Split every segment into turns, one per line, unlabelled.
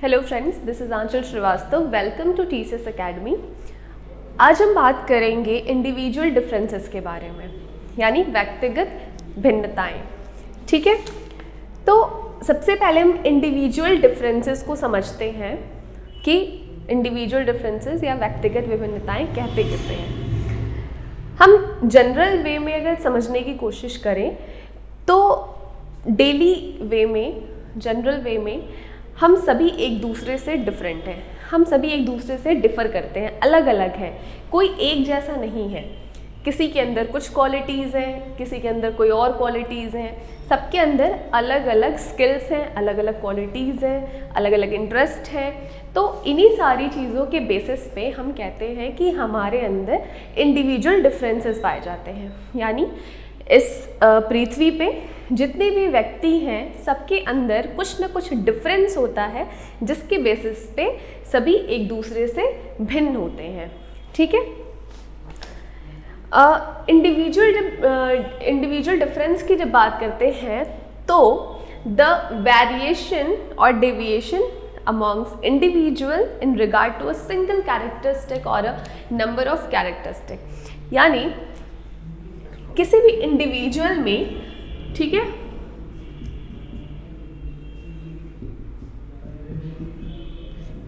Hello friends, this is Anchal Srivastava. Welcome to TCS academy. आज हम बात करेंगे इंडिविजुअल डिफरेंसेस के बारे में, यानी व्यक्तिगत भिन्नताएं। ठीक है, तो सबसे पहले हम इंडिविजुअल डिफरेंसेस को समझते हैं कि इंडिविजुअल डिफरेंसेस या व्यक्तिगत विभिन्नताएं कहते किसे हैं। हम जनरल वे में अगर समझने की कोशिश करें तो डेली वे में, जनरल वे में हम सभी एक दूसरे से डिफरेंट हैं, हम सभी एक दूसरे से डिफ़र करते हैं, अलग अलग हैं, कोई एक जैसा नहीं है। किसी के अंदर कुछ क्वालिटीज़ हैं, किसी के अंदर कोई और क्वालिटीज़ हैं, सबके अंदर अलग अलग स्किल्स हैं, अलग अलग क्वालिटीज़ हैं, अलग अलग इंटरेस्ट हैं। तो इन्हीं सारी चीज़ों के बेसिस पे हम कहते हैं कि हमारे अंदर इंडिविजुअल डिफरेंसेस पाए जाते हैं। यानी इस पृथ्वी पे जितने भी व्यक्ति हैं सबके अंदर कुछ ना कुछ डिफरेंस होता है, जिसके बेसिस पे सभी एक दूसरे से भिन्न होते हैं। ठीक है, इंडिविजुअल डिफरेंस की जब बात करते हैं तो द वेरिएशन और deviation amongst individual in regard to a single characteristic or a number of characteristic, यानी किसी भी इंडिविजुअल में, ठीक है,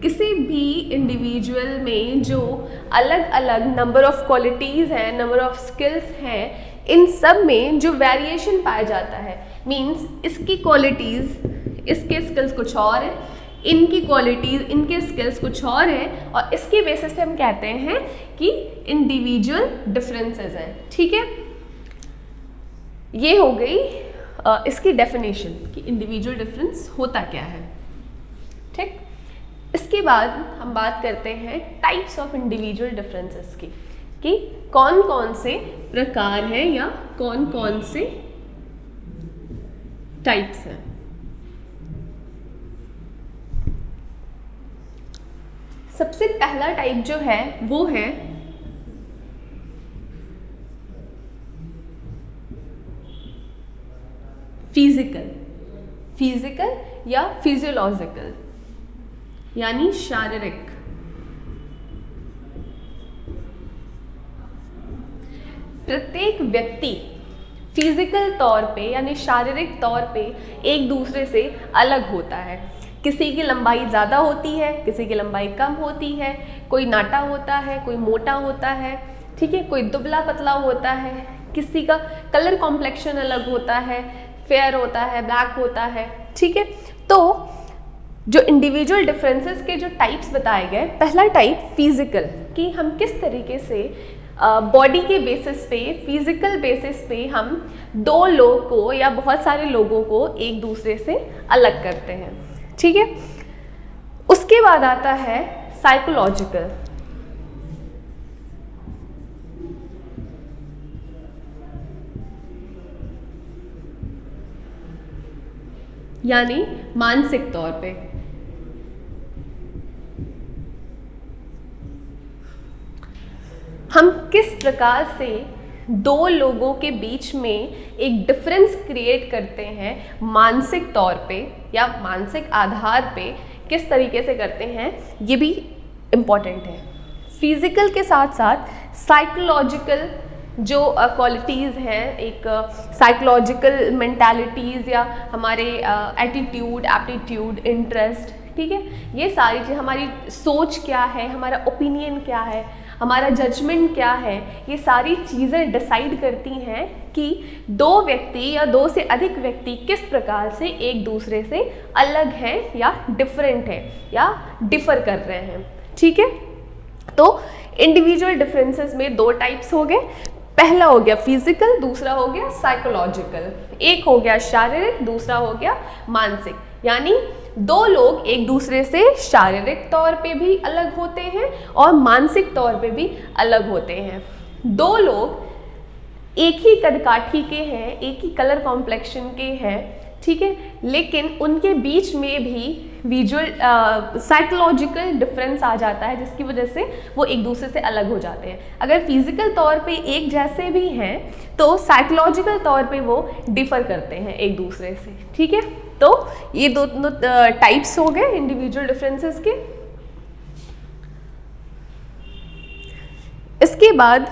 किसी भी इंडिविजुअल में जो अलग अलग नंबर ऑफ क्वालिटीज़ हैं, नंबर ऑफ स्किल्स हैं, इन सब में जो वेरिएशन पाया जाता है, मींस इसकी क्वालिटीज़, इसके स्किल्स कुछ और हैं, इनकी क्वालिटीज़, इनके स्किल्स कुछ और हैं, और इसके बेसिस पे हम कहते हैं कि इंडिविजुअल डिफरेंसेस हैं। ठीक है, ये हो गई इसकी डेफिनेशन कि इंडिविजुअल डिफरेंस होता क्या है। ठीक, इसके बाद हम बात करते हैं टाइप्स ऑफ इंडिविजुअल डिफरेंसेस की, कि कौन कौन से प्रकार हैं या कौन कौन से टाइप्स हैं। सबसे पहला टाइप जो है वो है फिजिकल या फिजियोलॉजिकल, यानी शारीरिक। प्रत्येक व्यक्ति फिजिकल तौर पे यानी शारीरिक तौर पे एक दूसरे से अलग होता है। किसी की लंबाई ज़्यादा होती है, किसी की लंबाई कम होती है, कोई नाटा होता है, कोई मोटा होता है, ठीक है, कोई दुबला पतला होता है, किसी का कलर कॉम्प्लेक्शन अलग होता है, फेयर होता है, ब्लैक होता है। ठीक है, तो जो इंडिविजुअल डिफरेंसेस के जो टाइप्स बताए गए, पहला टाइप फिजिकल, कि हम किस तरीके से बॉडी के बेसिस पे, फिजिकल बेसिस पे हम दो लोग को या बहुत सारे लोगों को एक दूसरे से अलग करते हैं। ठीक है, उसके बाद आता है साइकोलॉजिकल, यानी मानसिक तौर पे। हम किस प्रकार से दो लोगों के बीच में एक डिफरेंस क्रिएट करते हैं मानसिक तौर पे या मानसिक आधार पे, किस तरीके से करते हैं, ये भी इम्पॉर्टेंट है। फिजिकल के साथ साथ साइकोलॉजिकल जो क्वालिटीज़ हैं, एक साइकोलॉजिकल मेंटालिटीज़ या हमारे एटीट्यूड, एप्टीट्यूड, इंटरेस्ट, ठीक है, ये सारी चीज़, हमारी सोच क्या है, हमारा ओपिनियन क्या है, हमारा जजमेंट क्या है, ये सारी चीज़ें डिसाइड करती हैं कि दो व्यक्ति या दो से अधिक व्यक्ति किस प्रकार से एक दूसरे से अलग हैं या डिफरेंट हैं या डिफ़र कर रहे हैं। ठीक है, तो इंडिविजुअल डिफरेंसेस में दो टाइप्स हो गए। पहला हो गया फिजिकल, दूसरा हो गया साइकोलॉजिकल। एक हो गया शारीरिक, दूसरा हो गया मानसिक। यानी दो लोग एक दूसरे से शारीरिक तौर पे भी अलग होते हैं और मानसिक तौर पे भी अलग होते हैं। दो लोग एक ही कदकाठी के हैं, एक ही कलर कॉम्प्लेक्शन के हैं, ठीक है, लेकिन उनके बीच में भी विजुअल साइकोलॉजिकल डिफरेंस आ जाता है, जिसकी वजह से वो एक दूसरे से अलग हो जाते हैं। अगर फिजिकल तौर पे एक जैसे भी हैं तो साइकोलॉजिकल तौर पे वो डिफ़र करते हैं एक दूसरे से। ठीक है, तो ये दोनों टाइप्स हो गए इंडिविजुअल डिफरेंसेस के। इसके बाद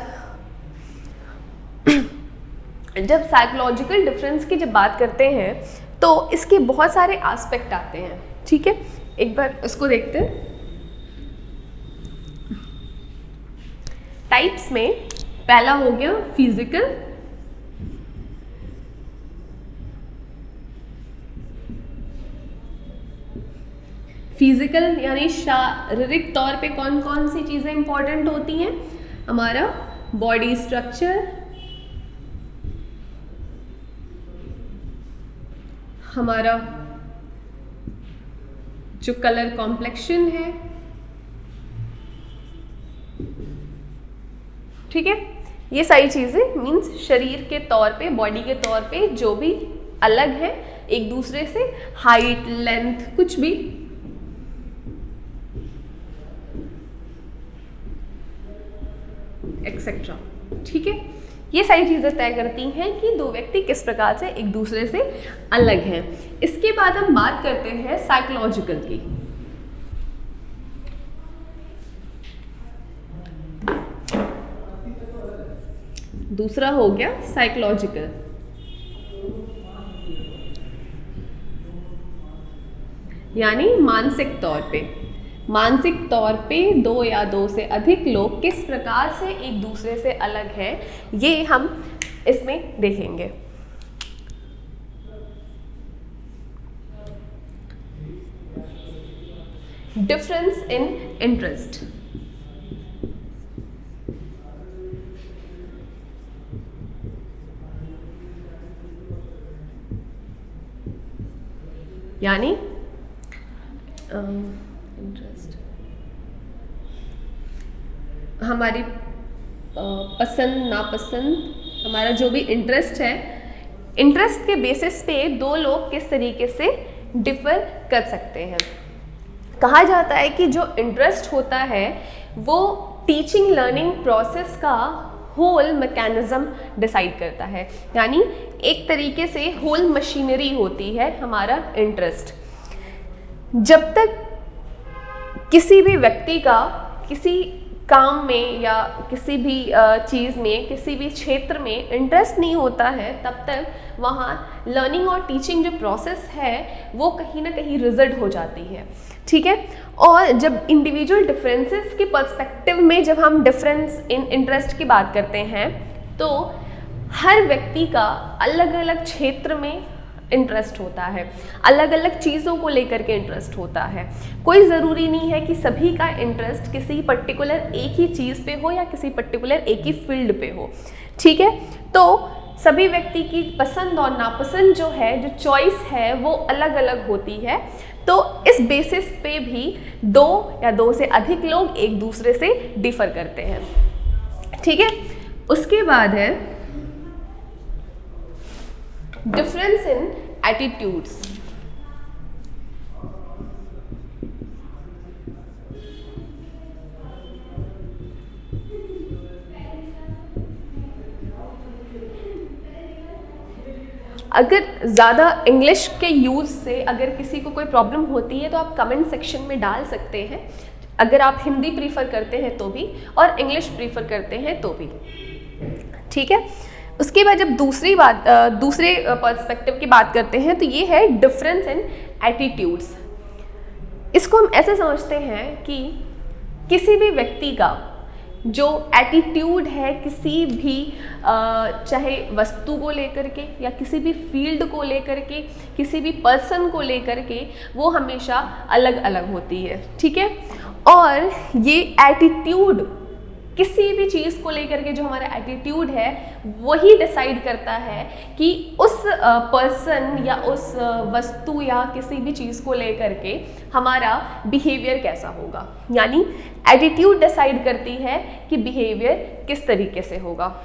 जब साइकोलॉजिकल डिफरेंस की जब बात करते हैं तो इसके बहुत सारे एस्पेक्ट आते हैं, ठीक है। एक बार इसको देखते हैं। टाइप्स में पहला हो गया फिजिकल, फिजिकल यानी शारीरिक तौर पे कौन कौन सी चीजें इंपॉर्टेंट होती हैं, हमारा बॉडी स्ट्रक्चर, हमारा जो कलर कॉम्प्लेक्शन है, ठीक है। ये सारी चीजें मीन्स शरीर के तौर पे, बॉडी के तौर पे जो भी अलग है एक दूसरे से, हाइट, लेंथ, कुछ भी, एक्सेट्रा, ठीक है। ये सारी चीजें तय करती हैं कि दो व्यक्ति किस प्रकार से एक दूसरे से अलग हैं। इसके बाद हम बात करते हैं साइकोलॉजिकल की। दूसरा हो गया साइकोलॉजिकल, यानी मानसिक तौर पे, मानसिक तौर पे दो या दो से अधिक लोग किस प्रकार से एक दूसरे से अलग हैं, ये हम इसमें देखेंगे। डिफरेंस इन इंटरेस्ट, यानी इंटरेस्ट, हमारी पसंद नापसंद, हमारा जो भी इंटरेस्ट है, इंटरेस्ट के बेसिस पे दो लोग किस तरीके से डिफर कर सकते हैं। कहा जाता है कि जो इंटरेस्ट होता है वो टीचिंग लर्निंग प्रोसेस का होल मैकेनिज्म डिसाइड करता है, यानी एक तरीके से होल मशीनरी होती है हमारा इंटरेस्ट। जब तक किसी भी व्यक्ति का किसी काम में या किसी भी चीज़ में, किसी भी क्षेत्र में इंटरेस्ट नहीं होता है, तब तक वहाँ लर्निंग और टीचिंग जो प्रोसेस है वो कहीं ना कहीं रिजल्ट हो जाती है, ठीक है। और जब इंडिविजुअल डिफरेंसेस के पर्सपेक्टिव में जब हम डिफरेंस इन इंटरेस्ट की बात करते हैं तो हर व्यक्ति का अलग अलग क्षेत्र में इंटरेस्ट होता है, अलग अलग चीज़ों को लेकर के इंटरेस्ट होता है। कोई ज़रूरी नहीं है कि सभी का इंटरेस्ट किसी पर्टिकुलर एक ही चीज़ पे हो या किसी पर्टिकुलर एक ही फील्ड पे हो, ठीक है। तो सभी व्यक्ति की पसंद और नापसंद जो है, जो चॉइस है, वो अलग अलग होती है। तो इस बेसिस पे भी दो या दो से अधिक लोग एक दूसरे से डिफर करते हैं, ठीक है। उसके बाद है डिफरेंस इन एटीट्यूड्स, अगर ज़्यादा इंग्लिश के यूज़ से अगर किसी को कोई प्रॉब्लम होती है तो आप कमेंट सेक्शन में डाल सकते हैं, अगर आप हिंदी प्रीफर करते हैं तो भी और इंग्लिश प्रीफर करते हैं तो भी, ठीक है। उसके बाद जब दूसरे पर्सपेक्टिव की बात करते हैं तो ये है डिफरेंस इन एटीट्यूड्स। इसको हम ऐसे समझते हैं कि किसी भी व्यक्ति का जो एटीट्यूड है किसी भी चाहे वस्तु को लेकर के या किसी भी फील्ड को लेकर के, किसी भी पर्सन को लेकर के, वो हमेशा अलग अलग होती है, ठीक है। और ये एटीट्यूड किसी भी चीज़ को लेकर के जो हमारा एटीट्यूड है वही डिसाइड करता है कि उस पर्सन या उस वस्तु या किसी भी चीज़ को लेकर के हमारा बिहेवियर कैसा होगा, यानी एटीट्यूड डिसाइड करती है कि बिहेवियर किस तरीके से होगा।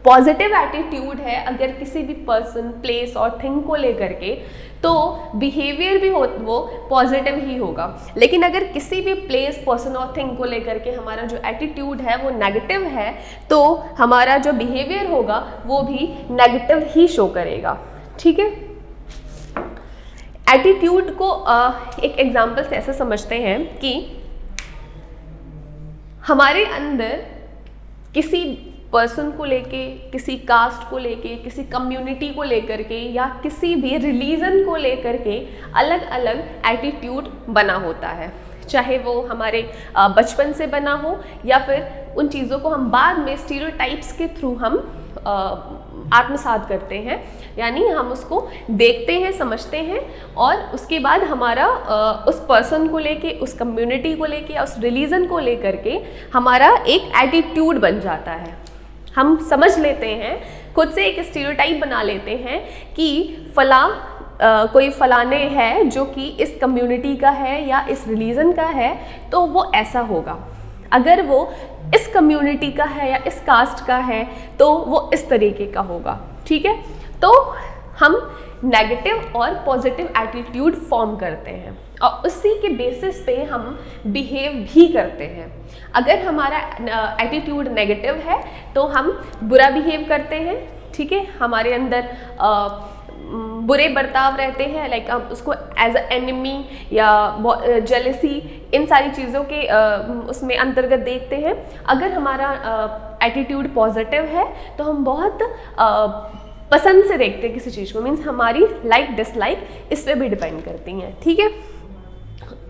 पॉजिटिव एटीट्यूड है अगर किसी भी पर्सन, प्लेस और थिंग को लेकर के, तो बिहेवियर भी वो पॉजिटिव ही होगा। लेकिन अगर किसी भी प्लेस, पर्सन और थिंग को लेकर के हमारा जो एटीट्यूड है वो नेगेटिव है तो हमारा जो बिहेवियर होगा वो भी नेगेटिव ही शो करेगा, ठीक है। एटीट्यूड को एक एग्जाम्पल से ऐसे समझते हैं कि हमारे अंदर किसी पर्सन को लेके, किसी कास्ट को लेके, किसी कम्युनिटी को लेकर के या किसी भी रिलीजन को लेकर के अलग अलग एटीट्यूड बना होता है, चाहे वो हमारे बचपन से बना हो या फिर उन चीज़ों को हम बाद में स्टीरियोटाइप्स के थ्रू हम आत्मसात करते हैं, यानी हम उसको देखते हैं, समझते हैं और उसके बाद हमारा उस पर्सन को लेके, उस कम्युनिटी को लेके, उस रिलीजन को लेकर के हमारा एक एटीट्यूड बन जाता है। हम समझ लेते हैं, खुद से एक स्टीरियोटाइप बना लेते हैं कि कोई फलाने है जो कि इस कम्युनिटी का है या इस रिलीजन का है तो वो ऐसा होगा, अगर वो इस कम्युनिटी का है या इस कास्ट का है तो वो इस तरीके का होगा। ठीक है, तो हम नेगेटिव और पॉजिटिव एटीट्यूड फॉर्म करते हैं और उसी के बेसिस पे हम बिहेव भी करते हैं। अगर हमारा एटीट्यूड नेगेटिव है तो हम बुरा बिहेव करते हैं, ठीक है, हमारे अंदर बुरे बर्ताव रहते हैं, लाइक हम उसको एज अ एनिमी या जेलसी, इन सारी चीज़ों के उसमें अंतर्गत देखते हैं। अगर हमारा एटीट्यूड पॉजिटिव है तो हम बहुत पसंद से देखते हैं किसी चीज़ को, मीन्स हमारी लाइक डिसलाइक इस पे भी डिपेंड करती हैं। ठीक है,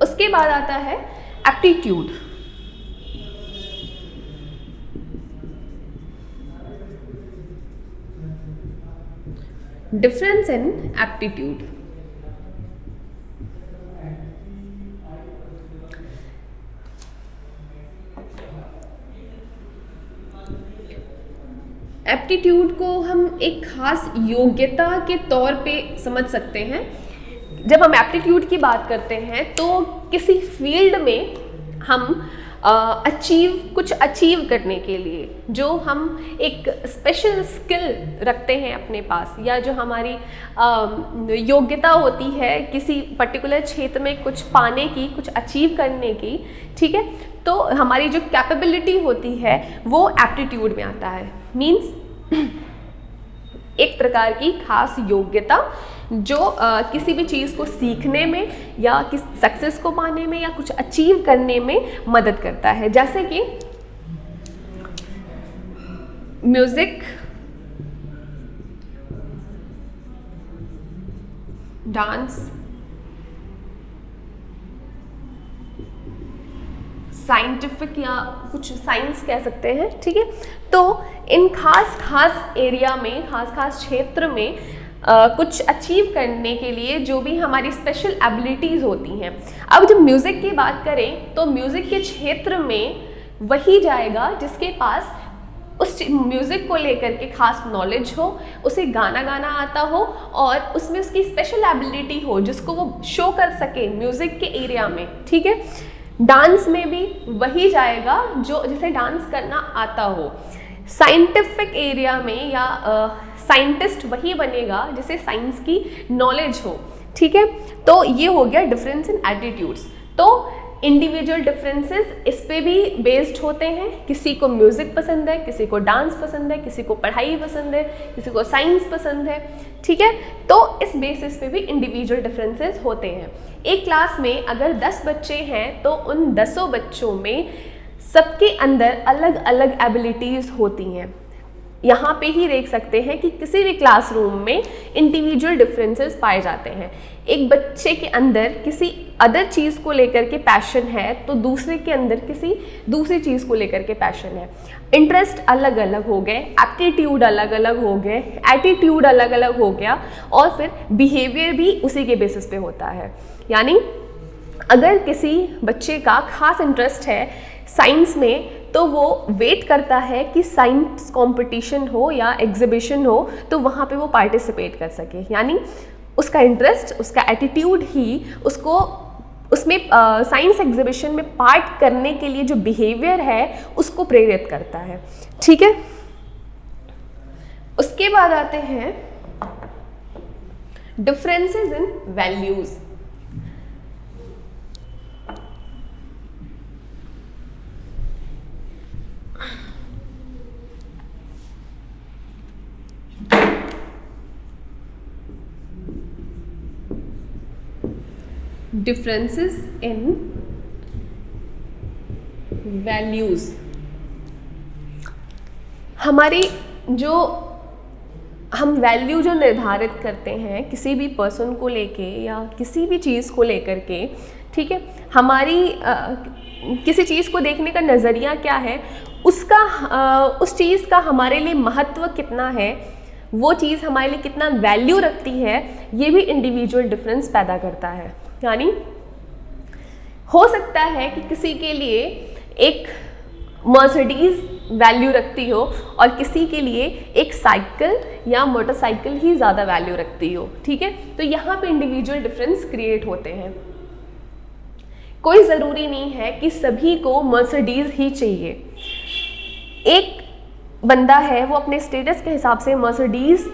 उसके बाद आता है aptitude. Difference in aptitude. Aptitude को हम एक खास योग्यता के तौर पे समझ सकते हैं। जब हम एप्टीट्यूड की बात करते हैं तो किसी फील्ड में हम कुछ अचीव करने के लिए जो हम एक स्पेशल स्किल रखते हैं अपने पास, या जो हमारी योग्यता होती है किसी पर्टिकुलर क्षेत्र में कुछ पाने की, कुछ अचीव करने की, ठीक है, तो हमारी जो कैपेबिलिटी होती है वो एप्टीट्यूड में आता है। मीन्स एक प्रकार की खास योग्यता जो किसी भी चीज़ को सीखने में या किस सक्सेस को पाने में या कुछ अचीव करने में मदद करता है। जैसे कि म्यूजिक, डांस, साइंटिफिक या कुछ साइंस कह सकते हैं, ठीक है। तो इन खास एरिया में, खास क्षेत्र में कुछ अचीव करने के लिए जो भी हमारी स्पेशल एबिलिटीज़ होती हैं। अब जब म्यूज़िक की बात करें तो म्यूज़िक के क्षेत्र में वही जाएगा जिसके पास उस म्यूज़िक को लेकर के खास नॉलेज हो, उसे गाना आता हो और उसमें उसकी स्पेशल एबिलिटी हो जिसको वो शो कर सके म्यूज़िक के एरिया में, ठीक है। डांस में भी वही जाएगा जो जिसे डांस करना आता हो। साइंटिफिक एरिया में या साइंटिस्ट वही बनेगा जिसे साइंस की नॉलेज हो, ठीक है। तो ये हो गया डिफरेंस इन एटीट्यूड्स। तो इंडिविजुअल डिफरेंसेस इस पे भी बेस्ड होते हैं। किसी को म्यूज़िक पसंद है, किसी को डांस पसंद है, किसी को पढ़ाई पसंद है, किसी को साइंस पसंद है, ठीक है। तो इस बेसिस पे भी इंडिविजुअल डिफरेंसेस होते हैं। एक क्लास में अगर 10 बच्चे हैं तो उन 10 बच्चों में सबके अंदर अलग अलग एबिलिटीज़ होती हैं। यहाँ पे ही देख सकते हैं कि किसी भी क्लासरूम में इंडिविजुअल डिफरेंसेस पाए जाते हैं। एक बच्चे के अंदर किसी अदर चीज़ को लेकर के पैशन है तो दूसरे के अंदर किसी दूसरी चीज़ को लेकर के पैशन है। इंटरेस्ट अलग अलग हो गए, एप्टीट्यूड अलग अलग हो गए, एटीट्यूड अलग अलग हो गया और फिर बिहेवियर भी उसी के बेसिस पे होता है। यानी अगर किसी बच्चे का खास इंटरेस्ट है साइंस में तो वो वेट करता है कि साइंस कंपटीशन हो या एग्जीबिशन हो तो वहाँ पे वो पार्टिसिपेट कर सके। यानी उसका इंटरेस्ट, उसका एटीट्यूड ही उसको उसमें साइंस एग्जीबिशन में पार्ट करने के लिए जो बिहेवियर है उसको प्रेरित करता है, ठीक है। उसके बाद आते हैं differences in values. Differences in values. हमारी जो हम वैल्यू जो निर्धारित करते हैं किसी भी पर्सन को लेके या किसी भी चीज़ को लेकर के, ठीक है, हमारी किसी चीज़ को देखने का नज़रिया क्या है, उसका उस चीज़ का हमारे लिए महत्व कितना है, वो चीज़ हमारे लिए कितना वैल्यू रखती है, ये भी इंडिविजुअल डिफरेंस पैदा करता है। यानी हो सकता है कि किसी के लिए एक मर्सिडीज़ वैल्यू रखती हो और किसी के लिए एक साइकिल या मोटरसाइकिल ही ज़्यादा वैल्यू रखती हो, ठीक है। तो यहाँ पे इंडिविजुअल डिफरेंस क्रिएट होते हैं। कोई ज़रूरी नहीं है कि सभी को मर्सिडीज़ ही चाहिए। एक बंदा है वो अपने स्टेटस के हिसाब से मर्सिडीज़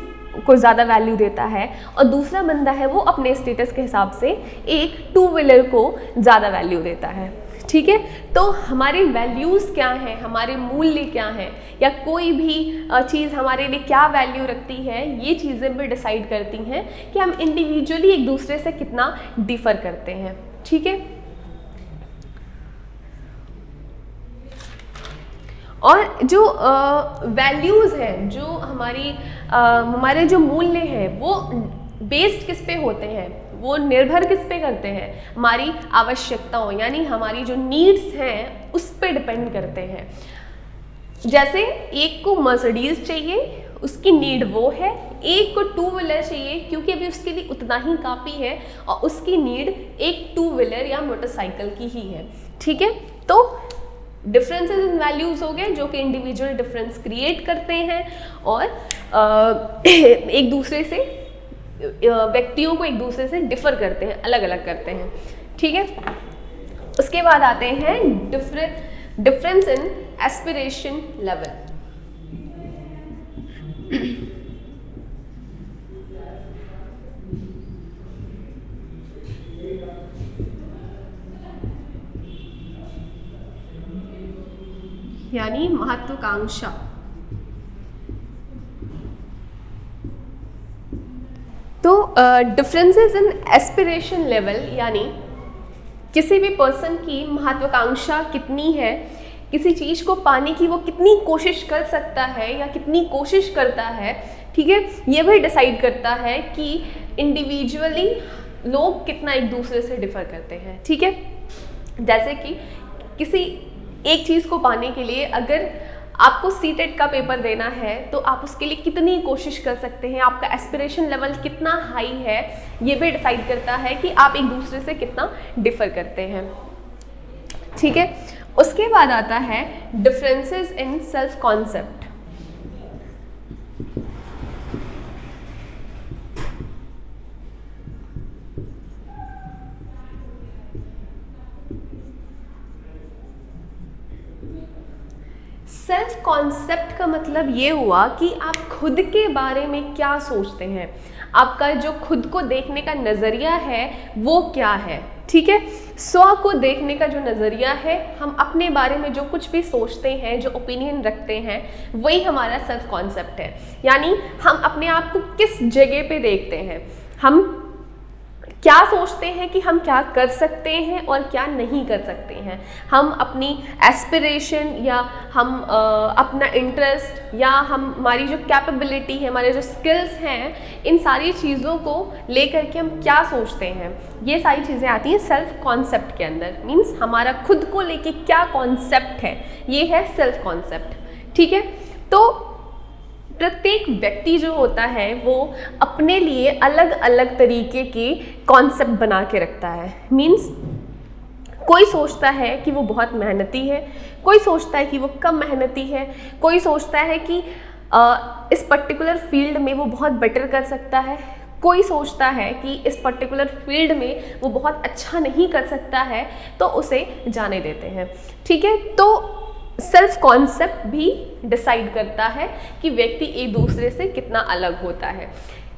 को ज़्यादा वैल्यू देता है और दूसरा बंदा है वो अपने स्टेटस के हिसाब से एक टू व्हीलर को ज़्यादा वैल्यू देता है, ठीक है। तो हमारे वैल्यूज़ क्या हैं, हमारे मूल्य क्या हैं, या कोई भी चीज़ हमारे लिए क्या वैल्यू रखती है, ये चीज़ें भी डिसाइड करती हैं कि हम इंडिविजुअली एक दूसरे से कितना डिफ़र करते हैं, ठीक है। और जो वैल्यूज़ हैं, जो हमारे जो मूल्य हैं, वो बेस्ड किस पे होते हैं, वो निर्भर किस पे करते हैं, हमारी आवश्यकताओं यानी हमारी जो नीड्स हैं उस पे डिपेंड करते हैं। जैसे एक को मर्सिडीज़ चाहिए, उसकी नीड वो है, एक को टू व्हीलर चाहिए क्योंकि अभी उसके लिए उतना ही काफ़ी है और उसकी नीड एक टू व्हीलर या मोटरसाइकिल की ही है, ठीक है। तो डिफरेंसेस इन वैल्यूज़ हो गए जो कि इंडिविजुअल डिफरेंस क्रिएट करते हैं और एक दूसरे से व्यक्तियों को एक दूसरे से डिफर करते हैं, अलग अलग करते हैं, ठीक है। उसके बाद आते हैं डिफरेंस इन एस्पिरेशन लेवल। यानी महत्वाकांक्षा। तो डिफरेंसेस इन एस्पिरेशन लेवल यानी किसी भी पर्सन की महत्वाकांक्षा कितनी है, किसी चीज़ को पाने की वो कितनी कोशिश कर सकता है या कितनी कोशिश करता है, ठीक है, ये भी डिसाइड करता है कि इंडिविजुअली लोग कितना एक दूसरे से डिफर करते हैं, ठीक है। जैसे कि किसी एक चीज़ को पाने के लिए अगर आपको सीटेट का पेपर देना है तो आप उसके लिए कितनी कोशिश कर सकते हैं, आपका एस्पिरेशन लेवल कितना हाई है, ये भी डिसाइड करता है कि आप एक दूसरे से कितना डिफर करते हैं, ठीक है। उसके बाद आता है differences in self concept. Self concept का मतलब ये हुआ कि आप खुद के बारे में क्या सोचते हैं, आपका जो खुद को देखने का नज़रिया है वो क्या है, ठीक है। स्व को देखने का जो नज़रिया है, हम अपने बारे में जो कुछ भी सोचते हैं, जो ओपिनियन रखते हैं, वही हमारा सेल्फ कॉन्सेप्ट है। यानी हम अपने आप को किस जगह पे देखते हैं, हम क्या सोचते हैं कि हम क्या कर सकते हैं और क्या नहीं कर सकते हैं, हम अपनी एस्पिरेशन या हम अपना इंटरेस्ट या हमारी जो कैपेबिलिटी है, हमारे जो स्किल्स हैं, इन सारी चीज़ों को लेकर के हम क्या सोचते हैं, ये सारी चीज़ें आती हैं सेल्फ कॉन्सेप्ट के अंदर। मीन्स हमारा खुद को लेके क्या कॉन्सेप्ट है, ये है सेल्फ कॉन्सेप्ट, ठीक है। तो प्रत्येक व्यक्ति जो होता है वो अपने लिए अलग अलग तरीके के कॉन्सेप्ट बना के रखता है। मीन्स कोई सोचता है कि वो बहुत मेहनती है, कोई सोचता है कि वो कम मेहनती है, कोई सोचता है कि इस पर्टिकुलर फील्ड में वो बहुत बेटर कर सकता है, कोई सोचता है कि इस पर्टिकुलर फील्ड में वो बहुत अच्छा नहीं कर सकता है, तो उसे जाने देते हैं, ठीक है। तो सेल्फ कॉन्सेप्ट भी डिसाइड करता है कि व्यक्ति एक दूसरे से कितना अलग होता है।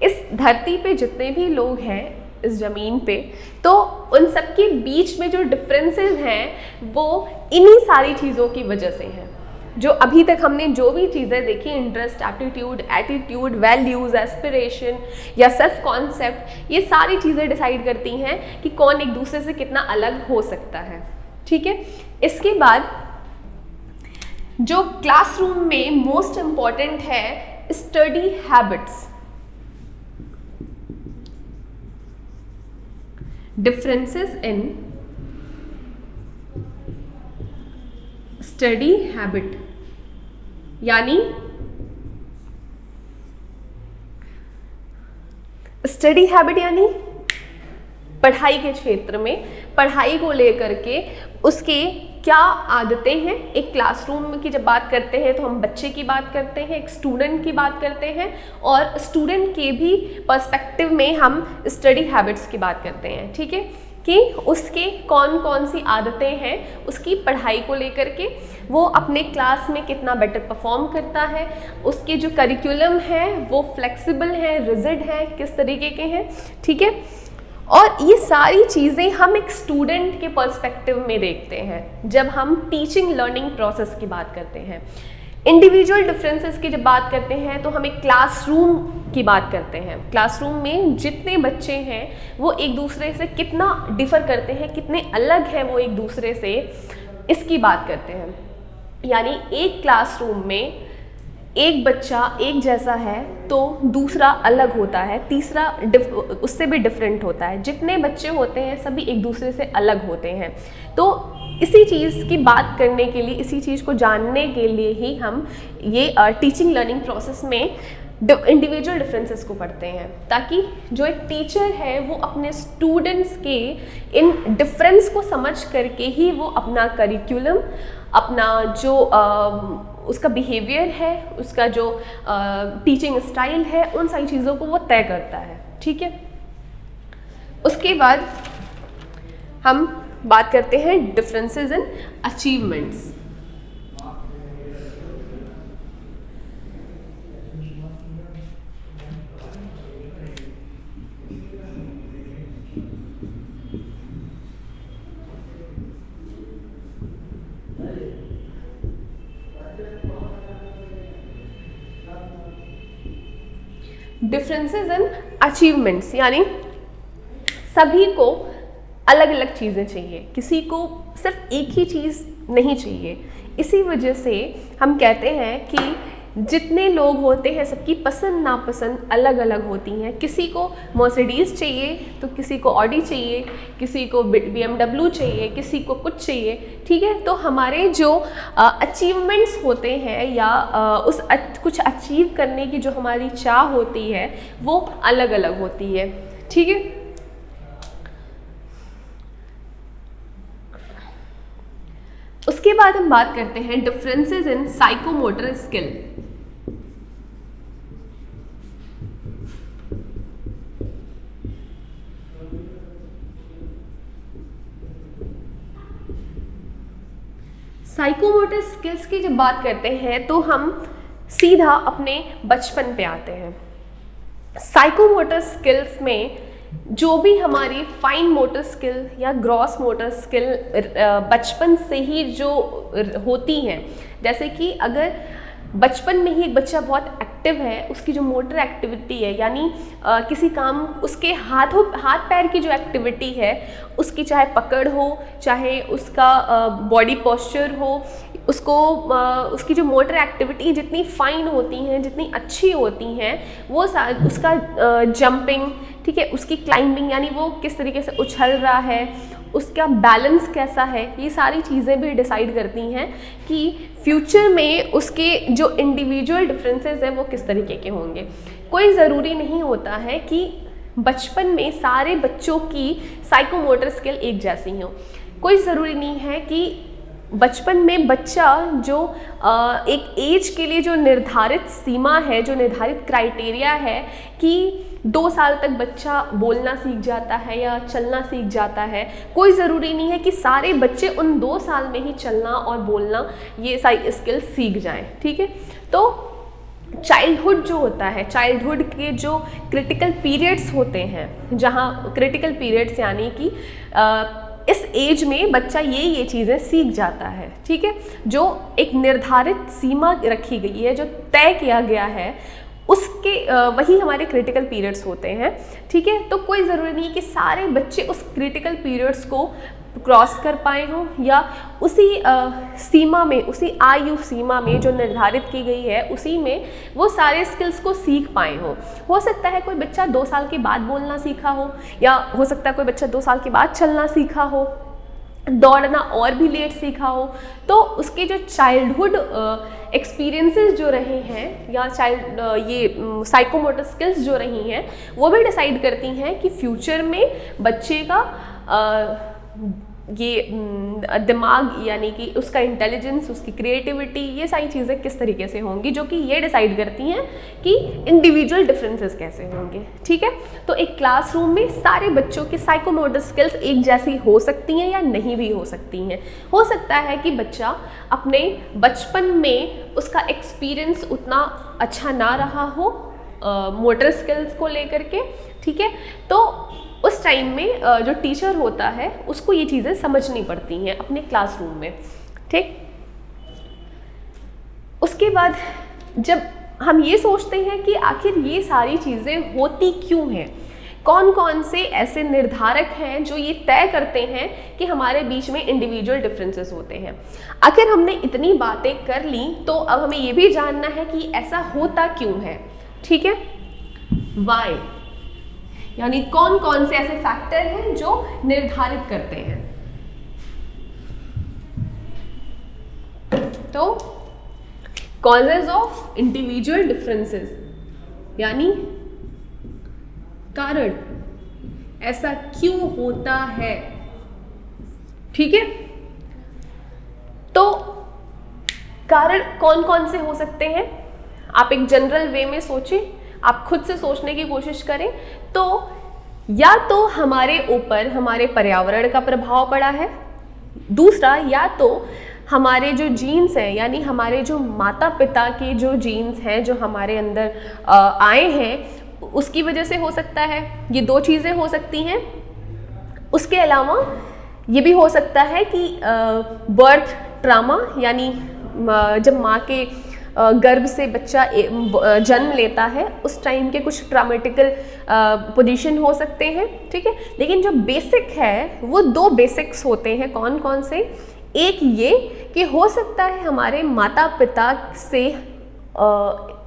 इस धरती पे जितने भी लोग हैं इस ज़मीन पे, तो उन सब के बीच में जो डिफरेंसेस हैं वो इन्हीं सारी चीज़ों की वजह से हैं। जो अभी तक हमने जो भी चीज़ें देखी, interest, aptitude, attitude, values, aspiration या सेल्फ कॉन्सेप्ट, ये सारी चीज़ें डिसाइड करती हैं कि कौन एक दूसरे से कितना अलग हो सकता है। ठीक है, इसके बाद जो क्लासरूम में मोस्ट इम्पॉर्टेंट है, study habits. Differences in study habit, यानी स्टडी हैबिट यानी पढ़ाई के क्षेत्र में, पढ़ाई को लेकर के उसके क्या आदतें हैं। एक क्लासरूम की जब बात करते हैं तो हम बच्चे की बात करते हैं, एक स्टूडेंट की बात करते हैं, और स्टूडेंट के भी पर्सपेक्टिव में हम स्टडी हैबिट्स की बात करते हैं। ठीक है, कि उसके कौन कौन सी आदतें हैं उसकी पढ़ाई को लेकर के, वो अपने क्लास में कितना बेटर परफॉर्म करता है, उसके जो करिकुलम है वो फ्लेक्सिबल है, रिजिड है, किस तरीके के हैं। ठीक है, और ये सारी चीज़ें हम एक स्टूडेंट के पर्सपेक्टिव में देखते हैं जब हम टीचिंग लर्निंग प्रोसेस की बात करते हैं। इंडिविजुअल डिफरेंसेस की जब बात करते हैं तो हम एक क्लासरूम की बात करते हैं। क्लासरूम में जितने बच्चे हैं वो एक दूसरे से कितना डिफ़र करते हैं, कितने अलग हैं वो एक दूसरे से, इसकी बात करते हैं। यानी एक क्लासरूम में एक बच्चा एक जैसा है तो दूसरा अलग होता है, तीसरा उससे भी डिफरेंट होता है। जितने बच्चे होते हैं सभी एक दूसरे से अलग होते हैं। तो इसी चीज़ की बात करने के लिए, इसी चीज़ को जानने के लिए ही हम ये टीचिंग लर्निंग प्रोसेस में इंडिविजुअल डिफरेंसेस को पढ़ते हैं, ताकि जो एक टीचर है वो अपने स्टूडेंट्स के इन डिफरेंस को समझ करके ही वो अपना करिकुलम, अपना जो उसका बिहेवियर है, उसका जो टीचिंग स्टाइल है, उन सारी चीज़ों को वो तय करता है। ठीक है, उसके बाद हम बात करते हैं differences in achievements. Differences in achievements यानी सभी को अलग अलग चीज़ें चाहिए, किसी को सिर्फ एक ही चीज़ नहीं चाहिए। इसी वजह से हम कहते हैं कि जितने लोग होते हैं सबकी पसंद नापसंद अलग अलग होती हैं। किसी को मर्सिडीज़ चाहिए तो किसी को ऑडी चाहिए, किसी को BMW चाहिए, किसी को कुछ चाहिए। ठीक है, तो हमारे जो अचीवमेंट्स होते हैं या कुछ अचीव करने की जो हमारी चाह होती है वो अलग अलग होती है। ठीक है, उसके बाद हम बात करते हैं differences in psychomotor skill. Psychomotor skills की जब बात करते हैं तो हम सीधा अपने बचपन पे आते हैं। साइकोमोटर स्किल्स में जो भी हमारी फाइन मोटर स्किल या ग्रॉस मोटर स्किल बचपन से ही जो होती हैं, जैसे कि अगर बचपन में ही एक बच्चा बहुत एक्टिव है, उसकी जो मोटर एक्टिविटी है यानी किसी काम, उसके हाथ पैर की जो एक्टिविटी है, उसकी चाहे पकड़ हो, चाहे उसका बॉडी पोस्चर हो, उसकी जो मोटर एक्टिविटी जितनी फाइन होती हैं, जितनी अच्छी होती हैं, वो उसका जंपिंग, ठीक है, उसकी क्लाइंबिंग यानी वो किस तरीके से उछल रहा है, उसका बैलेंस कैसा है, ये सारी चीज़ें भी डिसाइड करती हैं कि फ्यूचर में उसके जो इंडिविजुअल डिफरेंसेस हैं वो किस तरीके के होंगे। कोई ज़रूरी नहीं होता है कि बचपन में सारे बच्चों की साइकोमोटर स्किल एक जैसी हो। कोई ज़रूरी नहीं है कि बचपन में बच्चा जो एक एज के लिए जो निर्धारित सीमा है, जो निर्धारित क्राइटेरिया है कि 2 साल तक बच्चा बोलना सीख जाता है या चलना सीख जाता है, कोई ज़रूरी नहीं है कि सारे बच्चे उन 2 साल में ही चलना और बोलना ये सारी स्किल सीख जाएं। ठीक है, तो चाइल्डहुड जो होता है, चाइल्डहुड के जो क्रिटिकल पीरियड्स होते हैं, जहाँ क्रिटिकल पीरियड्स यानी कि इस एज में बच्चा ये चीज़ें सीख जाता है, ठीक है। जो एक निर्धारित सीमा रखी गई है, जो तय किया गया है, उसके वही हमारे क्रिटिकल पीरियड्स होते हैं, ठीक है। तो कोई ज़रूरी नहीं कि सारे बच्चे उस क्रिटिकल पीरियड्स को क्रॉस कर पाए हों या उसी सीमा में, उसी आयु सीमा में जो निर्धारित की गई है उसी में वो सारे स्किल्स को सीख पाए हों। हो सकता है कोई बच्चा 2 साल के बाद बोलना सीखा हो, या हो सकता है कोई बच्चा 2 साल के बाद चलना सीखा हो, दौड़ना और भी लेट सीखा हो। तो उसके जो चाइल्डहुड एक्सपीरियंसेस जो रहे हैं या ये साइकोमोटर स्किल्स जो रही हैं, वो भी डिसाइड करती हैं कि फ्यूचर में बच्चे का ये दिमाग यानी कि उसका इंटेलिजेंस, उसकी क्रिएटिविटी, ये सारी चीज़ें किस तरीके से होंगी, जो कि ये डिसाइड करती हैं कि इंडिविजुअल डिफरेंसेस कैसे होंगे, ठीक है। तो एक क्लासरूम में सारे बच्चों की साइकोमोटर स्किल्स एक जैसी हो सकती हैं या नहीं भी हो सकती हैं। हो सकता है कि बच्चा अपने बचपन में उसका एक्सपीरियंस उतना अच्छा ना रहा हो मोटर स्किल्स को लेकर के, ठीक है। तो उस टाइम में जो टीचर होता है उसको ये चीज़ें समझनी पड़ती हैं अपने क्लासरूम में, ठीक। उसके बाद जब हम ये सोचते हैं कि आखिर ये सारी चीज़ें होती क्यों हैं, कौन कौन से ऐसे निर्धारक हैं जो ये तय करते हैं कि हमारे बीच में इंडिविजुअल डिफरेंसेस होते हैं। आखिर हमने इतनी बातें कर ली तो अब हमें ये भी जानना है कि ऐसा होता क्यों है, ठीक है। वाई, यानी कौन कौन से ऐसे फैक्टर हैं जो निर्धारित करते हैं। तो कॉजेज ऑफ इंडिविजुअल डिफरेंसेस, यानी कारण, ऐसा क्यों होता है, ठीक है। तो कारण कौन कौन से हो सकते हैं, आप एक जनरल वे में सोचें, आप खुद से सोचने की कोशिश करें। तो या तो हमारे ऊपर हमारे पर्यावरण का प्रभाव पड़ा है, दूसरा या तो हमारे जो जीन्स हैं, यानी हमारे जो माता पिता के जो जीन्स हैं जो हमारे अंदर आए हैं, उसकी वजह से हो सकता है। ये 2 चीज़ें हो सकती हैं। उसके अलावा ये भी हो सकता है कि बर्थ ट्रामा, यानी जब माँ के गर्भ से बच्चा जन्म लेता है उस टाइम के कुछ ट्रामेटिकल पोजीशन हो सकते हैं, ठीक है। लेकिन जो बेसिक है वो 2 बेसिक्स होते हैं। कौन कौन से? एक ये कि हो सकता है हमारे माता पिता से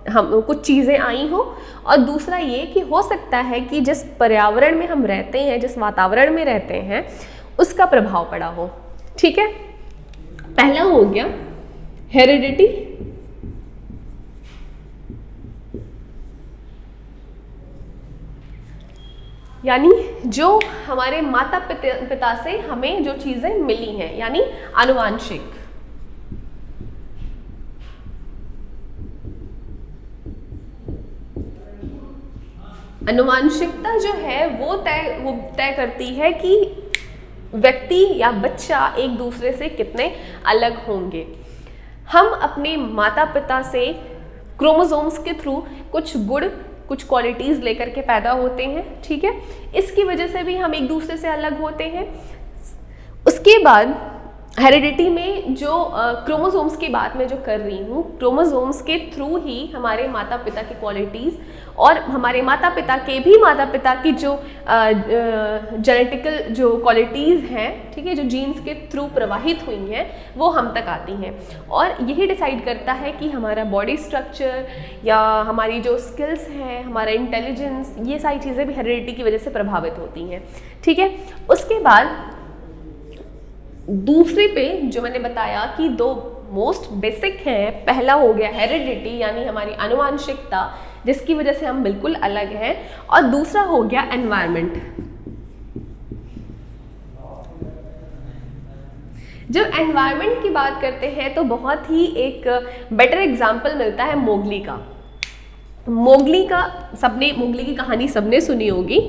हम कुछ चीज़ें आई हो, और दूसरा ये कि हो सकता है कि जिस पर्यावरण में हम रहते हैं, जिस वातावरण में रहते हैं, उसका प्रभाव पड़ा हो, ठीक है। पहला हो गया हेरिडिटी, यानी जो हमारे माता पिता से हमें जो चीज़ें मिली हैं, यानी आनुवांशिक। आनुवांशिकता जो है वो तय करती है कि व्यक्ति या बच्चा एक दूसरे से कितने अलग होंगे। हम अपने माता पिता से क्रोमोसोम्स के थ्रू कुछ गुण, कुछ क्वालिटीज़ लेकर के पैदा होते हैं, ठीक है। इसकी वजह से भी हम एक दूसरे से अलग होते हैं। उसके बाद हेरिडिटी में जो क्रोमोसोम्स की बात मैं जो कर रही हूँ, क्रोमोसोम्स के थ्रू ही हमारे माता पिता की क्वालिटीज़ और हमारे माता पिता के भी माता पिता की जो जेनेटिकल जो क्वालिटीज़ हैं, ठीक है, जो जीन्स के थ्रू प्रवाहित हुई हैं, वो हम तक आती हैं। और यही डिसाइड करता है कि हमारा बॉडी स्ट्रक्चर या हमारी जो स्किल्स हैं, हमारा इंटेलिजेंस, ये सारी चीज़ें भी हेरिडिटी की वजह से प्रभावित होती हैं, ठीक है। उसके बाद दूसरे पे जो मैंने बताया कि 2 मोस्ट बेसिक हैं, पहला हो गया हेरिडिटी यानी हमारी आनुवांशिकता, जिसकी वजह से हम बिल्कुल अलग हैं, और दूसरा हो गया एनवायरनमेंट। जब एनवायरनमेंट की बात करते हैं तो बहुत ही एक बेटर एग्जाम्पल मिलता है मोगली का। मोगली की कहानी सबने सुनी होगी।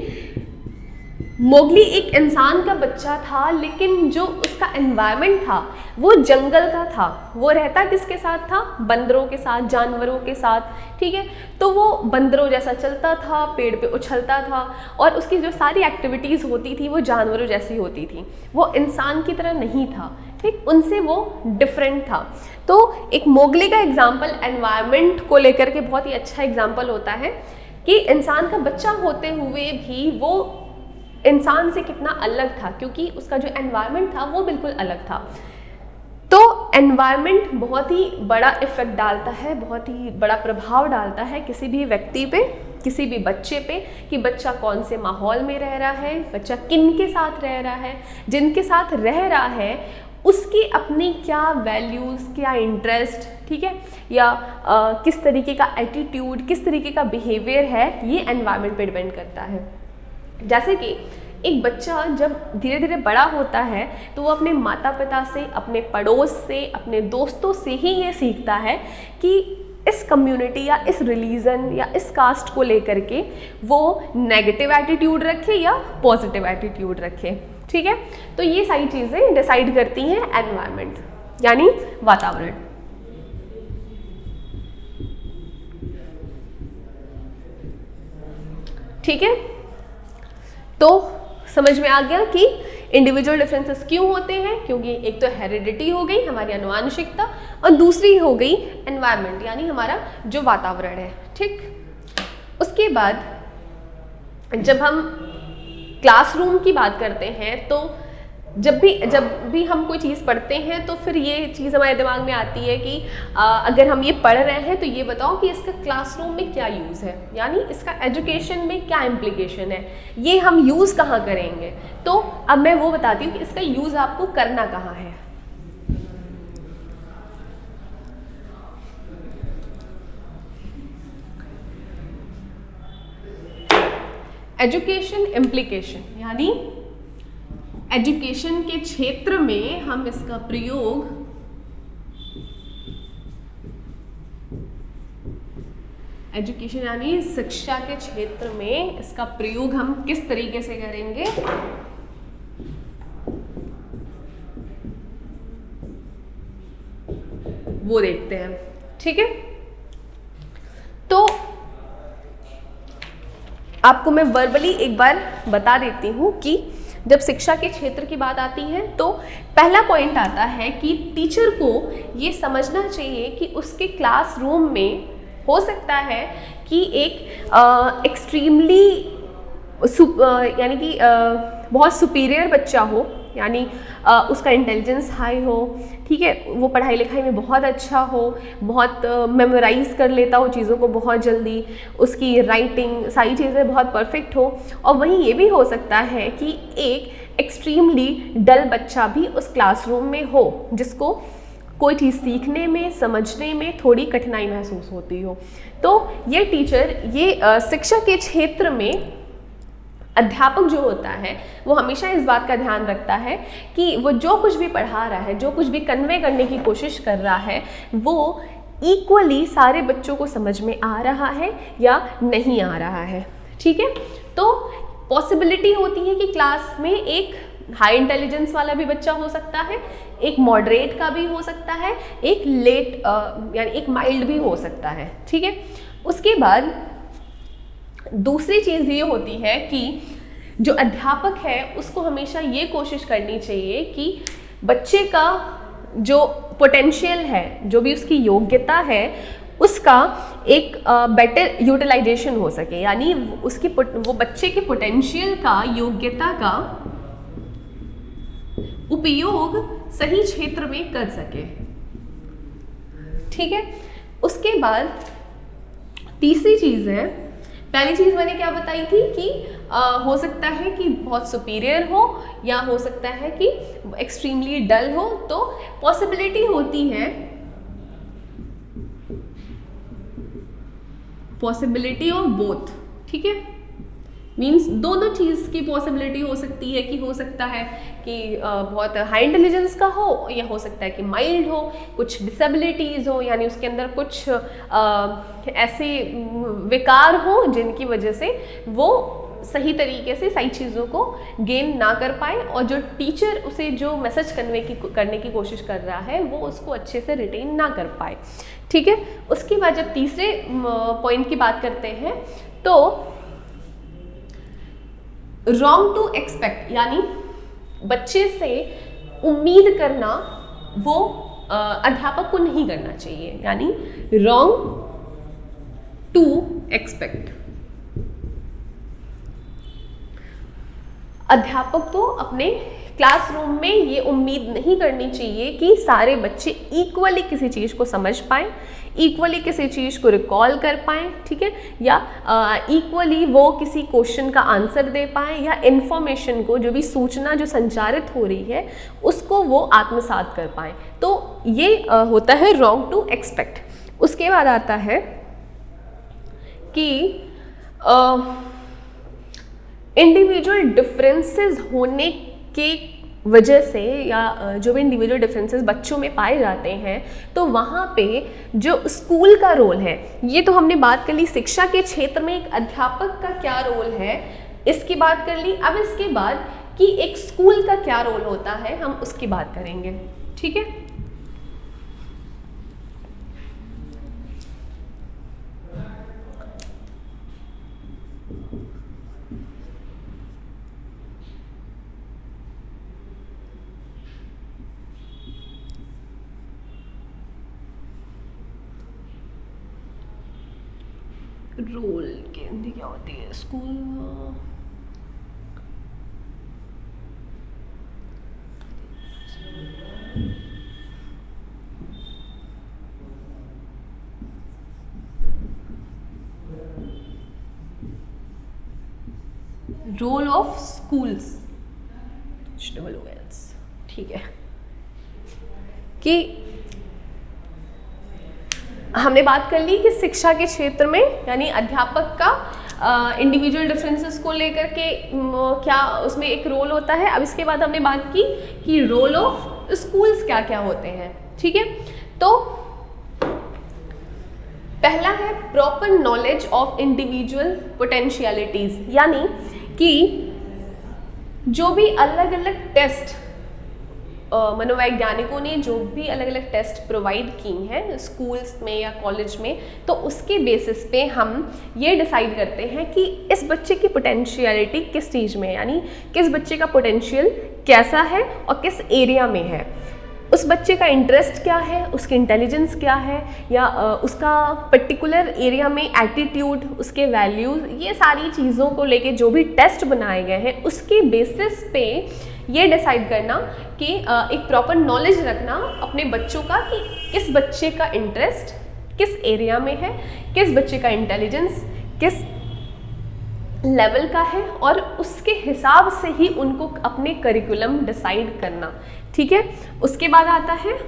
मोगली एक इंसान का बच्चा था, लेकिन जो उसका एनवायरनमेंट था वो जंगल का था। वो रहता किसके साथ था? बंदरों के साथ, जानवरों के साथ, ठीक है। तो वो बंदरों जैसा चलता था, पेड़ पे उछलता था, और उसकी जो सारी एक्टिविटीज़ होती थी वो जानवरों जैसी होती थी। वो इंसान की तरह नहीं था, ठीक, उनसे वो डिफरेंट था। तो एक मोगली का एग्जाम्पल एनवायरनमेंट को लेकर के बहुत ही अच्छा एग्जाम्पल होता है कि इंसान का बच्चा होते हुए भी वो इंसान से कितना अलग था, क्योंकि उसका जो एनवायरनमेंट था वो बिल्कुल अलग था। तो एनवायरनमेंट बहुत ही बड़ा इफेक्ट डालता है, बहुत ही बड़ा प्रभाव डालता है किसी भी व्यक्ति पे, किसी भी बच्चे पे, कि बच्चा कौन से माहौल में रह रहा है, बच्चा किन के साथ रह रहा है, जिनके साथ रह रहा है उसकी अपनी क्या वैल्यूज़, क्या इंटरेस्ट, ठीक है, या किस तरीके का एटीट्यूड, किस तरीके का बिहेवियर है, ये एनवायरनमेंट पे डिपेंड करता है। जैसे कि एक बच्चा जब धीरे धीरे बड़ा होता है तो वो अपने माता पिता से, अपने पड़ोस से, अपने दोस्तों से ही ये सीखता है कि इस कम्युनिटी या इस रिलीजन या इस कास्ट को लेकर के वो नेगेटिव एटीट्यूड रखे या पॉजिटिव एटीट्यूड रखे, ठीक है। तो ये सारी चीज़ें डिसाइड करती हैं एनवायरनमेंट, यानी वातावरण। ठीक है, तो समझ में आ गया कि इंडिविजुअल डिफरेंसेस क्यों होते हैं, क्योंकि एक तो हेरिडिटी हो गई, हमारी आनुवांशिकता, और दूसरी हो गई एनवायरनमेंट, यानी हमारा जो वातावरण है, ठीक। उसके बाद जब हम क्लासरूम की बात करते हैं तो जब भी हम कोई चीज़ पढ़ते हैं तो फिर ये चीज़ हमारे दिमाग में आती है कि अगर हम ये पढ़ रहे हैं तो ये बताओ कि इसका क्लासरूम में क्या यूज़ है, यानी इसका एजुकेशन में क्या इम्प्लीकेशन है, ये हम यूज़ कहाँ करेंगे। तो अब मैं वो बताती हूँ कि इसका यूज़ आपको करना कहाँ है। एजुकेशन इम्प्लीकेशन, यानी एजुकेशन के क्षेत्र में हम इसका प्रयोग एजुकेशन यानी शिक्षा के क्षेत्र में इसका प्रयोग हम किस तरीके से करेंगे, वो देखते हैं, ठीक है। तो आपको मैं वर्बली एक बार बता देती हूँ कि जब शिक्षा के क्षेत्र की बात आती है तो पहला पॉइंट आता है कि टीचर को ये समझना चाहिए कि उसके क्लासरूम में हो सकता है कि एक एक्सट्रीमली यानी कि बहुत सुपीरियर बच्चा हो, यानी उसका इंटेलिजेंस हाई हो, ठीक है, वो पढ़ाई लिखाई में बहुत अच्छा हो, बहुत मेमोराइज कर लेता हो चीज़ों को बहुत जल्दी, उसकी राइटिंग सारी चीज़ें बहुत परफेक्ट हो। और वहीं ये भी हो सकता है कि एक एक्सट्रीमली डल बच्चा भी उस क्लासरूम में हो, जिसको कोई चीज़ सीखने में, समझने में थोड़ी कठिनाई महसूस होती हो। तो ये टीचर, ये शिक्षा के क्षेत्र में अध्यापक जो होता है वो हमेशा इस बात का ध्यान रखता है कि वो जो कुछ भी पढ़ा रहा है, जो कुछ भी कन्वे करने की कोशिश कर रहा है, वो इक्वली सारे बच्चों को समझ में आ रहा है या नहीं आ रहा है, ठीक है। तो पॉसिबिलिटी होती है कि क्लास में एक हाई इंटेलिजेंस वाला भी बच्चा हो सकता है, एक मॉडरेट का भी हो सकता है, एक लेट यानी एक माइल्ड भी हो सकता है, ठीक है। उसके बाद दूसरी चीज़ ये होती है कि जो अध्यापक है उसको हमेशा ये कोशिश करनी चाहिए कि बच्चे का जो पोटेंशियल है, जो भी उसकी योग्यता है, उसका एक बेटर यूटिलाइजेशन हो सके, यानी उसकी वो बच्चे के पोटेंशियल का, योग्यता का उपयोग सही क्षेत्र में कर सके, ठीक है। उसके बाद तीसरी चीज़ है, पहली चीज़ मैंने क्या बताई थी कि हो सकता है कि बहुत सुपीरियर हो या हो सकता है कि एक्सट्रीमली डल हो। तो पॉसिबिलिटी होती है, पॉसिबिलिटी ऑफ बोथ, ठीक है, मीन्स दोनों चीज़ की पॉसिबिलिटी हो सकती है कि हो सकता है कि बहुत हाई इंटेलिजेंस का हो, या हो सकता है कि माइल्ड हो, कुछ डिसेबिलिटीज़ हो, यानी उसके अंदर कुछ ऐसे विकार हो जिनकी वजह से वो सही तरीके से सही चीज़ों को गेन ना कर पाए और जो टीचर उसे जो मैसेज करने की कोशिश कर रहा है वो उसको अच्छे से रिटेन ना कर पाए। ठीक है, उसके बाद जब तीसरे पॉइंट की बात करते हैं तो रॉन्ग टू एक्सपेक्ट, यानी बच्चे से उम्मीद करना वो अध्यापक को नहीं करना चाहिए, यानी रॉन्ग टू एक्सपेक्ट। अध्यापक को अपने क्लासरूम में ये उम्मीद नहीं करनी चाहिए कि सारे बच्चे इक्वली किसी चीज़ को समझ पाएँ, इक्वली किसी चीज़ को रिकॉल कर पाएँ, ठीक है, या इक्वली वो किसी क्वेश्चन का आंसर दे पाएँ, या इन्फॉर्मेशन को, जो भी सूचना जो संचारित हो रही है उसको वो आत्मसात कर पाएँ। तो ये होता है रॉन्ग टू एक्सपेक्ट। उसके बाद आता है कि इंडिविजुअल डिफरेंसेस होने के वजह से, या जो भी इंडिविजुअल डिफरेंसेस बच्चों में पाए जाते हैं, तो वहाँ पे जो स्कूल का रोल है, ये तो हमने बात कर ली शिक्षा के क्षेत्र में एक अध्यापक का क्या रोल है, इसकी बात कर ली। अब इसके बाद कि एक स्कूल का क्या रोल होता है हम उसकी बात करेंगे। ठीक है, रोल के हिंदी क्या होती है स्कूल? रोल ऑफ स्कूल्स, ठीक है, कि हमने बात कर ली कि शिक्षा के क्षेत्र में यानी अध्यापक का इंडिविजुअल डिफरेंसेस को लेकर के क्या उसमें एक रोल होता है। अब इसके बाद हमने बात की कि रोल ऑफ स्कूल्स क्या क्या होते हैं। ठीक है, तो पहला है proper knowledge of individual potentialities, यानी कि जो भी अलग अलग टेस्ट मनोवैज्ञानिकों ने जो भी अलग अलग टेस्ट प्रोवाइड की हैं स्कूल्स में या कॉलेज में, तो उसके बेसिस पे हम ये डिसाइड करते हैं कि इस बच्चे की पोटेंशियलिटी किस चीज़ में है, यानी किस बच्चे का पोटेंशियल कैसा है और किस एरिया में है, उस बच्चे का इंटरेस्ट क्या है, उसकी इंटेलिजेंस क्या है, या उसका पर्टिकुलर एरिया में एटीट्यूड, उसके वैल्यूज़, ये सारी चीज़ों को लेके जो भी टेस्ट बनाए गए हैं उसके बेसिस पे ये डिसाइड करना कि एक प्रॉपर नॉलेज रखना अपने बच्चों का कि किस बच्चे का इंटरेस्ट किस एरिया में है, किस बच्चे का इंटेलिजेंस किस लेवल का है, और उसके हिसाब से ही उनको अपने करिकुलम डिसाइड करना। ठीक है, उसके बाद आता है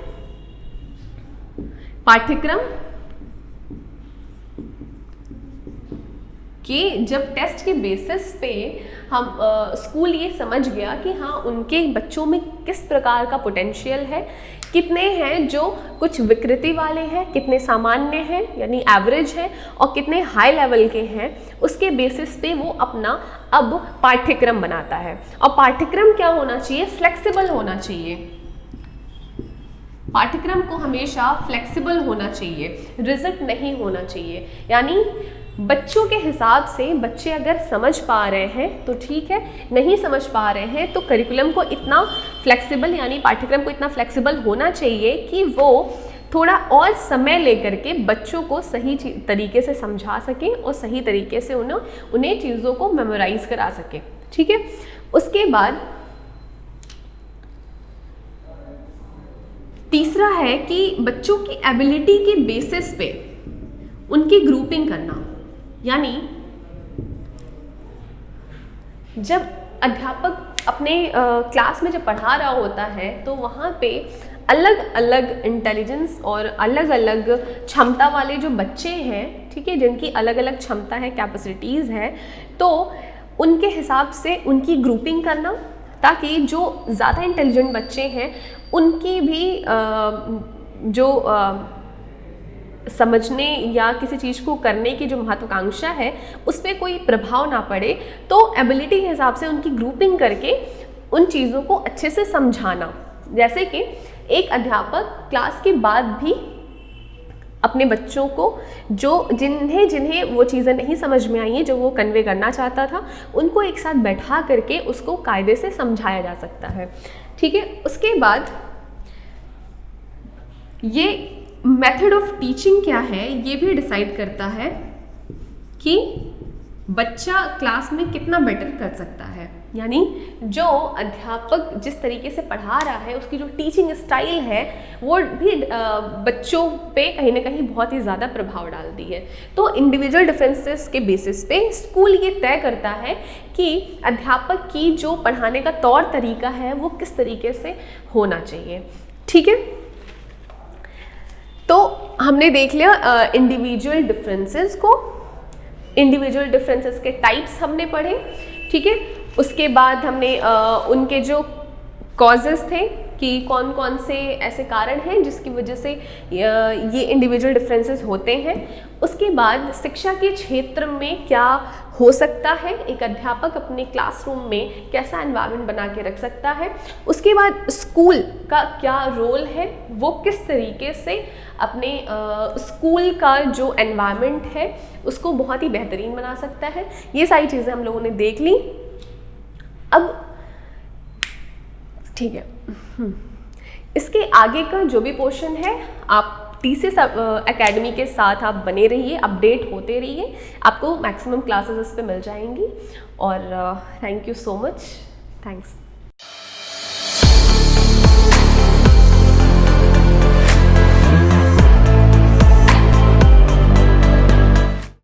पाठ्यक्रम, कि जब टेस्ट के बेसिस पे हम स्कूल ये समझ गया कि हाँ उनके बच्चों में किस प्रकार का पोटेंशियल है, कितने हैं जो कुछ विकृति वाले हैं, कितने सामान्य हैं यानी एवरेज हैं, और कितने हाई लेवल के हैं, उसके बेसिस पे वो अपना अब पाठ्यक्रम बनाता है। और पाठ्यक्रम क्या होना चाहिए? फ्लेक्सिबल होना चाहिए। पाठ्यक्रम को हमेशा फ्लेक्सिबल होना चाहिए, रिजिड नहीं होना चाहिए। यानी बच्चों के हिसाब से बच्चे अगर समझ पा रहे हैं तो ठीक है, नहीं समझ पा रहे हैं तो करिकुलम को इतना फ्लेक्सिबल यानी पाठ्यक्रम को इतना फ्लेक्सिबल होना चाहिए कि वो थोड़ा और समय लेकर के बच्चों को सही तरीके से समझा सकें और सही तरीके से उन्हें चीज़ों को मेमोराइज करा सकें। ठीक है, उसके बाद तीसरा है कि बच्चों की एबिलिटी के बेसिस पे उनकी ग्रुपिंग करना, यानी जब अध्यापक अपने क्लास में जब पढ़ा रहा होता है तो वहाँ पे अलग अलग इंटेलिजेंस और अलग अलग क्षमता वाले जो बच्चे हैं, ठीक है, जिनकी अलग अलग क्षमता है, कैपेसिटीज़ है, तो उनके हिसाब से उनकी ग्रुपिंग करना, ताकि जो ज़्यादा इंटेलिजेंट बच्चे हैं उनकी भी जो समझने या किसी चीज़ को करने की जो महत्वाकांक्षा है उस पर कोई प्रभाव ना पड़े, तो एबिलिटी के हिसाब से उनकी ग्रुपिंग करके उन चीज़ों को अच्छे से समझाना। जैसे कि एक अध्यापक क्लास के बाद भी अपने बच्चों को जो जिन्हें वो चीज़ें नहीं समझ में आई हैं जो वो कन्वे करना चाहता था, उनको एक साथ बैठा करके उसको कायदे से समझाया जा सकता है। ठीक है, उसके बाद ये मेथड ऑफ टीचिंग क्या है ये भी डिसाइड करता है कि बच्चा क्लास में कितना बेटर कर सकता है। यानी जो अध्यापक जिस तरीके से पढ़ा रहा है उसकी जो टीचिंग स्टाइल है वो भी बच्चों पे कहीं ना कहीं बहुत ही ज़्यादा प्रभाव डालती है। तो इंडिविजुअल डिफरेंसेस के बेसिस पे स्कूल ये तय करता है कि अध्यापक की जो पढ़ाने का तौर तरीका है वो किस तरीके से होना चाहिए। ठीक है, तो हमने देख लिया इंडिविजुअल डिफरेंसेस को, इंडिविजुअल डिफरेंसेस के टाइप्स हमने पढ़े। ठीक है, उसके बाद हमने उनके जो कॉजेज़ थे कि कौन कौन से ऐसे कारण हैं जिसकी वजह से ये इंडिविजुअल डिफरेंसेस होते हैं। उसके बाद शिक्षा के क्षेत्र में क्या हो सकता है, एक अध्यापक अपने क्लासरूम में कैसा एनवायरनमेंट बना के रख सकता है। उसके बाद स्कूल का क्या रोल है, वो किस तरीके से अपने स्कूल का जो एनवायरनमेंट है उसको बहुत ही बेहतरीन बना सकता है। ये सारी चीज़ें हम लोगों ने देख ली। अब ठीक है, इसके आगे का जो भी पोर्शन है आप टीसीएस एकेडमी के साथ आप बने रहिए, अपडेट होते रहिए, आपको मैक्सिमम क्लासेस इस पे मिल जाएंगी। और thank you so much, thanks.